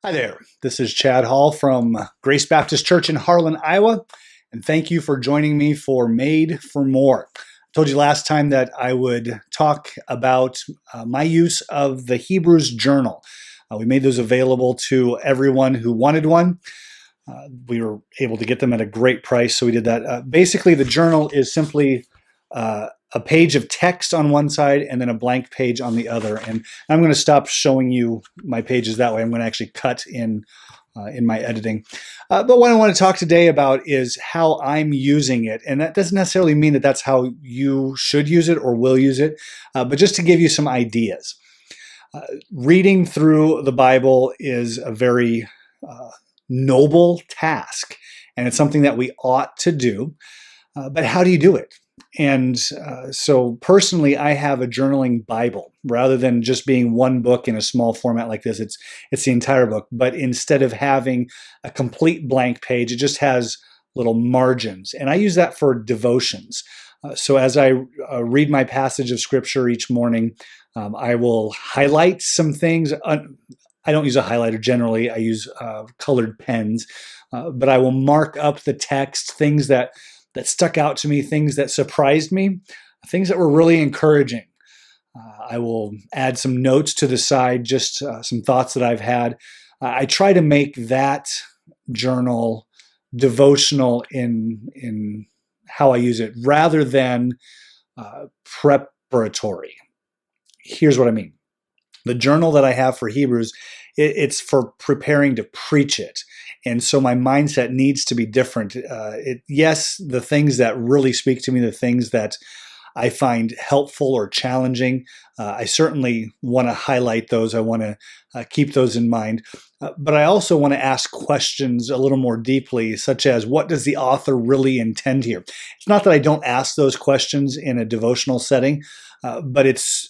Hi there. This is Chad Hall from Grace Baptist Church in Harlan, Iowa, and thank you for joining me for Made for More. I told you last time that I would talk about my use of the Hebrews Journal. We made those available to everyone who wanted one. We were able to get them at a great price, so we did that. Basically, the journal is simply a page of text on one side and then a blank page on the other. And I'm going to stop showing you my pages that way. I'm going to actually cut in my editing. But what I want to talk today about is how I'm using it. And that doesn't necessarily mean that that's how you should use it or will use it, but just to give you some ideas. Reading through the Bible is a very noble task, and it's something that we ought to do. But how do you do it? And so personally, I have a journaling Bible. Rather than just being one book in a small format like this, it's the entire book. But instead of having a complete blank page, it just has little margins. And I use that for devotions. So as I read my passage of Scripture each morning, I will highlight some things. I don't use a highlighter generally. I use colored pens. But I will mark up the text, things that stuck out to me, things that surprised me, things that were really encouraging. I will add some notes to the side, just some thoughts that I've had. I try to make that journal devotional in how I use it, rather than preparatory. Here's what I mean. The journal that I have for Hebrews, it's for preparing to preach it. And so my mindset needs to be different. Yes, the things that really speak to me, the things that I find helpful or challenging, I certainly want to highlight those. I want to keep those in mind. But I also want to ask questions a little more deeply, such as, what does the author really intend here? It's not that I don't ask those questions in a devotional setting, but it's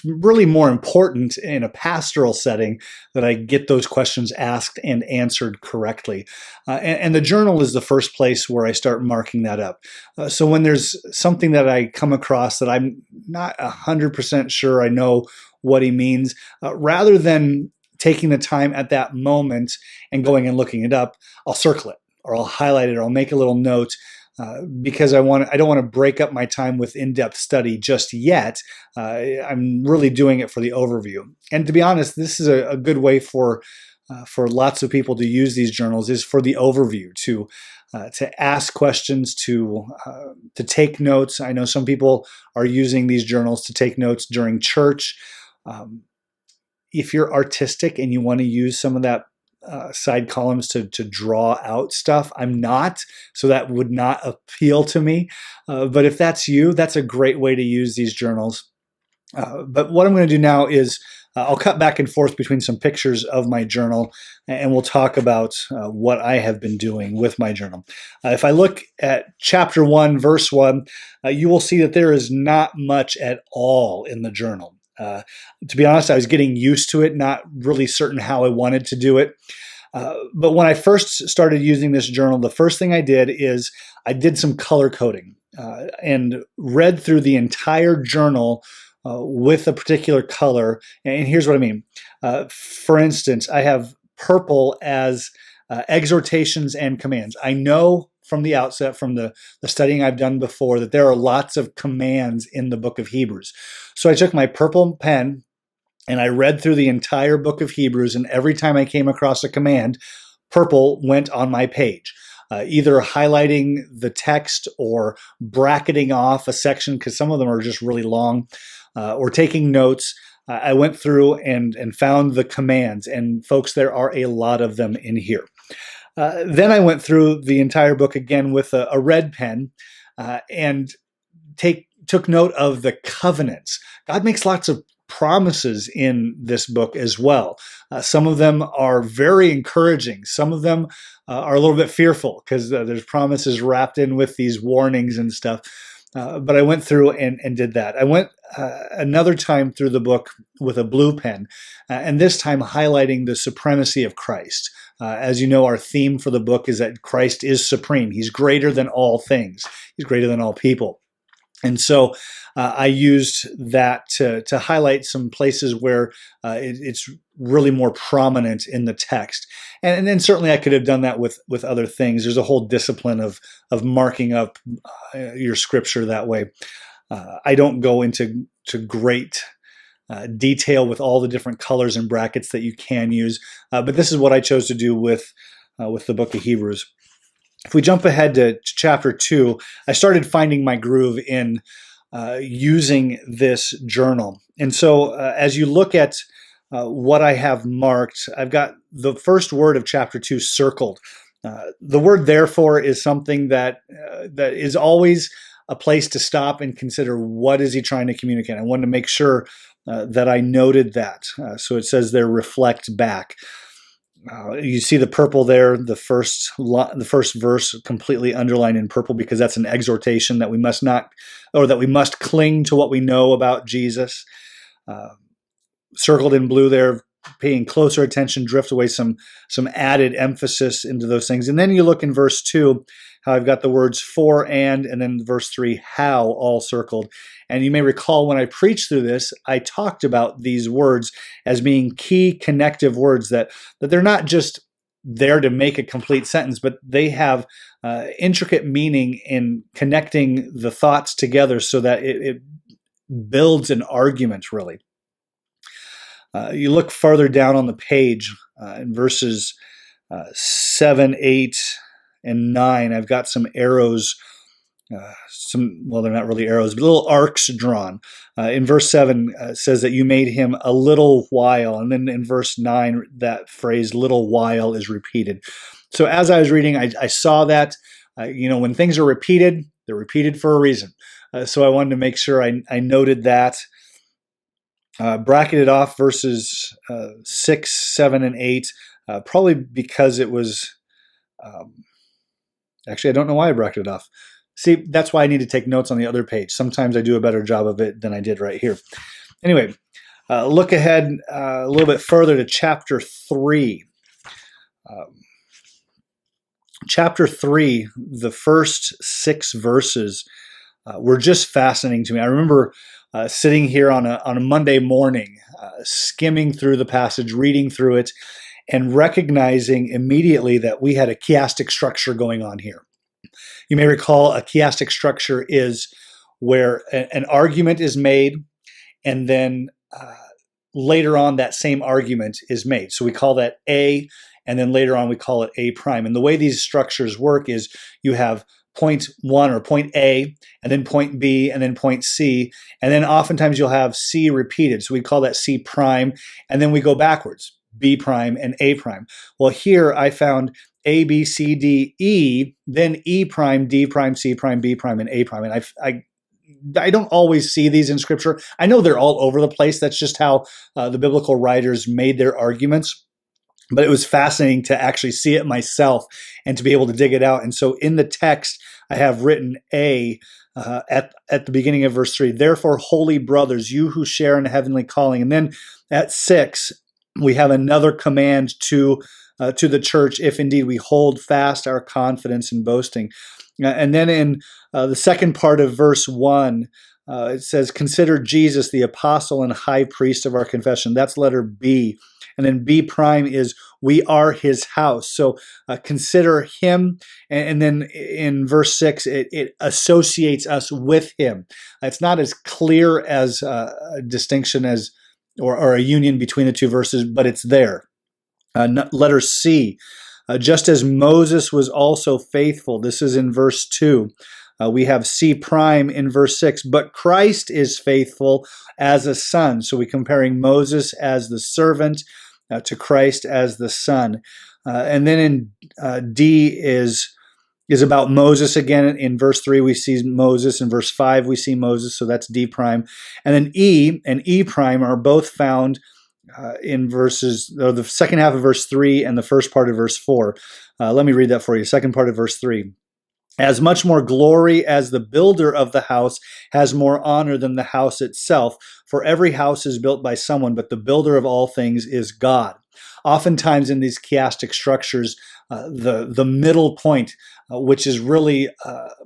really more important in a pastoral setting that I get those questions asked and answered correctly. And the journal is the first place where I start marking that up. So when there's something that I come across that I'm not 100% sure I know what he means, rather than taking the time at that moment and going and looking it up, I'll circle it, or I'll highlight it, or I'll make a little note. Because I don't want to break up my time with in-depth study just yet. I'm really doing it for the overview. And to be honest, this is a good way for lots of people to use these journals, is for the overview, to ask questions, to take notes. I know some people are using these journals to take notes during church. If you're artistic and you want to use some of that side columns to draw out stuff, I'm not, so that would not appeal to me. But if that's you, that's a great way to use these journals. But what I'm going to do now is I'll cut back and forth between some pictures of my journal, and we'll talk about what I have been doing with my journal. If I look at chapter 1, verse 1, you will see that there is not much at all in the journal. To be honest, I was getting used to it, not really certain how I wanted to do it. But when I first started using this journal, the first thing I did is I did some color coding and read through the entire journal with a particular color. And here's what I mean. For instance, I have purple as exhortations and commands. I know from the outset, from the studying I've done before, that there are lots of commands in the book of Hebrews. So I took my purple pen and I read through the entire book of Hebrews, and every time I came across a command, purple went on my page, either highlighting the text or bracketing off a section, because some of them are just really long, or taking notes. I went through and found the commands, and folks, there are a lot of them in here. Then I went through the entire book again with a red pen and took note of the covenants. God makes lots of promises in this book as well. Some of them are very encouraging. Some of them are a little bit fearful, because there's promises wrapped in with these warnings and stuff. But I went through and did that. I went another time through the book with a blue pen, and this time highlighting the supremacy of Christ. As you know, our theme for the book is that Christ is supreme. He's greater than all things. He's greater than all people. And so I used that to highlight some places where it's really more prominent in the text. And then certainly I could have done that with other things. There's a whole discipline of marking up your scripture that way. I don't go into great detail with all the different colors and brackets that you can use, but this is what I chose to do with the book of Hebrews. If we jump ahead to chapter 2, I started finding my groove in using this journal. And so as you look at what I have marked, I've got the first word of chapter 2 circled. The word therefore is something that is always a place to stop and consider, what is he trying to communicate? I wanted to make sure that I noted that. So it says there, reflect back. You see the purple there, the first verse completely underlined in purple, because that's an exhortation that we must not, or that we must cling to what we know about Jesus. Circled in blue there, paying closer attention, drift away some added emphasis into those things. And then you look in verse 2, how I've got the words for and then verse 3, how, all circled. And you may recall when I preached through this, I talked about these words as being key connective words, that they're not just there to make a complete sentence, but they have intricate meaning in connecting the thoughts together so that it builds an argument, really. You look farther down on the page in verses 7, 8, and 9, I've got some arrows, well, they're not really arrows, but little arcs drawn. In verse 7, it says that you made him a little while. And then in verse 9, that phrase, little while, is repeated. So as I was reading, I saw that, when things are repeated, they're repeated for a reason. So I wanted to make sure I noted that. Bracketed off verses 6, 7, and 8, probably because it was... Actually, I don't know why I bracketed off. See, that's why I need to take notes on the other page. Sometimes I do a better job of it than I did right here. Anyway, look ahead a little bit further to chapter 3. Chapter 3, the first 6 verses were just fascinating to me. I remember sitting here on a Monday morning, skimming through the passage, reading through it, and recognizing immediately that we had a chiastic structure going on here. You may recall a chiastic structure is where an argument is made, and then later on that same argument is made. So we call that A, and then later on we call it A prime. And the way these structures work is you have point 1 or point A, and then point B, and then point C, and then oftentimes you'll have C repeated. So we call that C prime, and then we go backwards. B prime and A prime. Well, here I found A, B, C, D, E, then E prime, D prime, C prime, B prime, and A prime. And I don't always see these in Scripture. I know they're all over the place. That's just how the biblical writers made their arguments. But it was fascinating to actually see it myself and to be able to dig it out. And so in the text, I have written A at the beginning of verse 3. Therefore, holy brothers, you who share in a heavenly calling. And then at 6, we have another command to the church, if indeed we hold fast our confidence in boasting. And then in the second part of verse 1, it says, consider Jesus the apostle and high priest of our confession. That's letter B. And then B prime is we are his house. So consider him. And then in verse 6, it associates us with him. It's not as clear as a distinction as or a union between the two verses, but it's there. Letter C, just as Moses was also faithful. This is in verse 2. We have C prime in verse 6, but Christ is faithful as a son. So we're comparing Moses as the servant to Christ as the son. And then in D is about Moses again. In verse 3, we see Moses. In verse 5, we see Moses. So that's D prime. And then E and E prime are both found in the second half of verse 3 and the first part of verse 4. Let me read that for you. Second part of verse 3. As much more glory as the builder of the house has more honor than the house itself. For every house is built by someone, but the builder of all things is God. Oftentimes in these chiastic structures, the middle point, which is really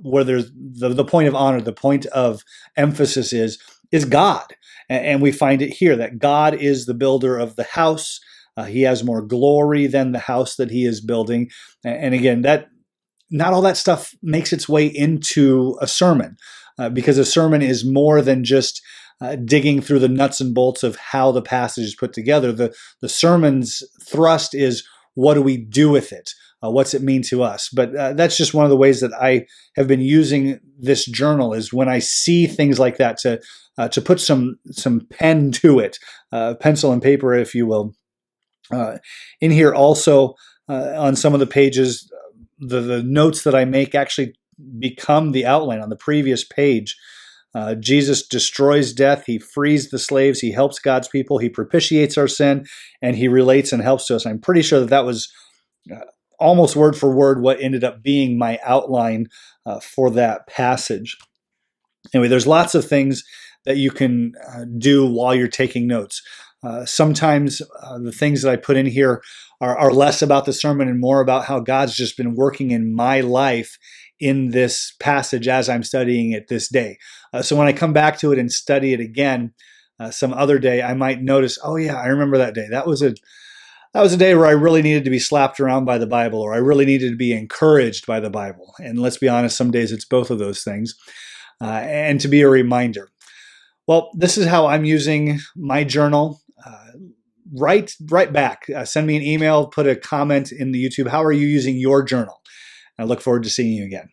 where there's the point of honor, the point of emphasis is God. And we find it here that God is the builder of the house. He has more glory than the house that he is building. And again, that not all that stuff makes its way into a sermon, because a sermon is more than just digging through the nuts and bolts of how the passage is put together. The sermon's thrust is, what do we do with it? What's it mean to us? But that's just one of the ways that I have been using this journal, is when I see things like that to put some pen to it, pencil and paper, if you will. In here also, on some of the pages, the notes that I make actually become the outline on the previous page. Jesus destroys death. He frees the slaves. He helps God's people. He propitiates our sin, and he relates and helps to us. I'm pretty sure that was almost word for word what ended up being my outline for that passage. Anyway, there's lots of things that you can do while you're taking notes. Sometimes the things that I put in here are less about the sermon and more about how God's just been working in my life in this passage as I'm studying it this day. So when I come back to it and study it again some other day, I might notice, oh yeah, I remember that day. That was a day where I really needed to be slapped around by the Bible, or I really needed to be encouraged by the Bible. And let's be honest, some days it's both of those things. And to be a reminder. Well, this is how I'm using my journal. Write back. Send me an email, put a comment in the YouTube. How are you using your journal? I look forward to seeing you again.